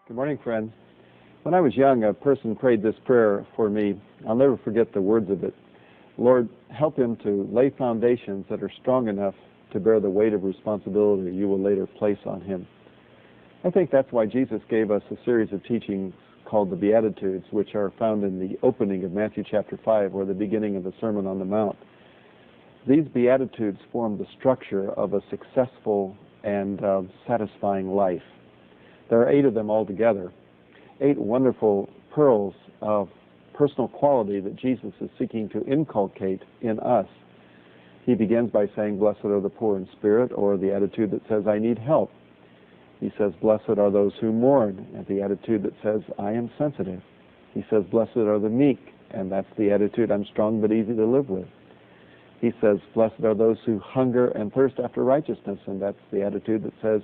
Good morning, friends. When I was young, a person prayed this prayer for me. I'll never forget the words of it. Lord, help him to lay foundations that are strong enough to bear the weight of responsibility you will later place on him. I think that's why Jesus gave us a series of teachings called the Beatitudes, which are found in the opening of Matthew chapter 5, or the beginning of the Sermon on the Mount. These Beatitudes form the structure of a successful and satisfying life. There are 8 of them altogether, 8 wonderful pearls of personal quality that Jesus is seeking to inculcate in us. He begins by saying, blessed are the poor in spirit, or the attitude that says, I need help. He says, blessed are those who mourn, and the attitude that says, I am sensitive. He says, blessed are the meek, and that's the attitude, I'm strong but easy to live with. He says, blessed are those who hunger and thirst after righteousness, and that's the attitude that says,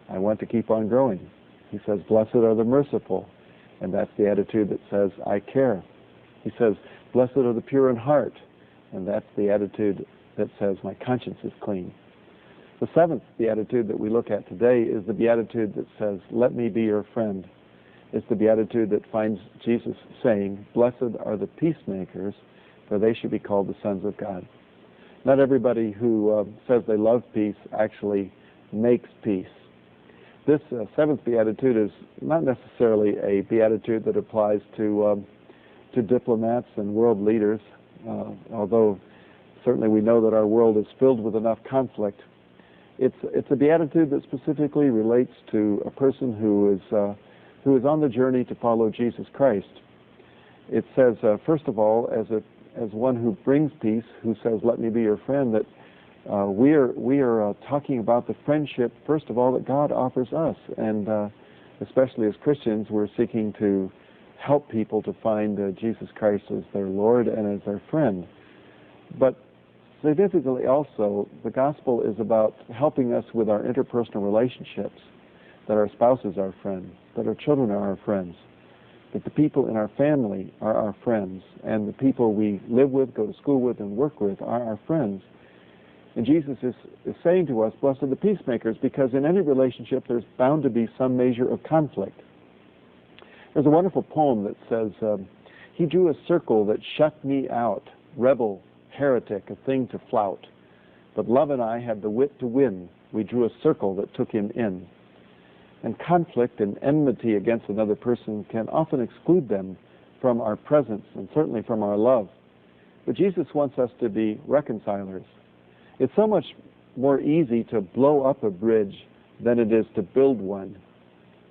I want to keep on growing. He says, blessed are the merciful, and that's the attitude that says, I care. He says, blessed are the pure in heart, and that's the attitude that says, my conscience is clean. The 7th beatitude that we look at today is the beatitude that says, let me be your friend. It's the beatitude that finds Jesus saying, blessed are the peacemakers, for they should be called the sons of God. Not everybody who says they love peace actually makes peace. This 7th beatitude is not necessarily a beatitude that applies to diplomats and world leaders, although certainly we know that our world is filled with enough conflict. It's a beatitude that specifically relates to a person who is on the journey to follow Jesus Christ. It says, first of all, as one who brings peace, who says, let me be your friend, that we are talking about the friendship, first of all, that God offers us. And especially as Christians, we're seeking to help people to find Jesus Christ as their Lord and as their friend. But significantly also, the gospel is about helping us with our interpersonal relationships, that our spouse is our friend, that our children are our friends, that the people in our family are our friends, and the people we live with, go to school with, and work with are our friends. And Jesus is saying to us, blessed are the peacemakers, because in any relationship there's bound to be some measure of conflict. There's a wonderful poem that says, he drew a circle that shut me out, rebel, heretic, a thing to flout. But love and I had the wit to win. We drew a circle that took him in. And conflict and enmity against another person can often exclude them from our presence and certainly from our love. But Jesus wants us to be reconcilers. It's so much more easy to blow up a bridge than it is to build one.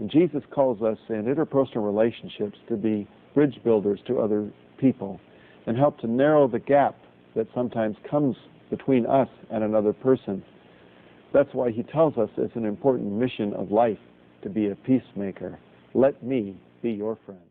And Jesus calls us in interpersonal relationships to be bridge builders to other people and help to narrow the gap that sometimes comes between us and another person. That's why he tells us it's an important mission of life to be a peacemaker. Let me be your friend.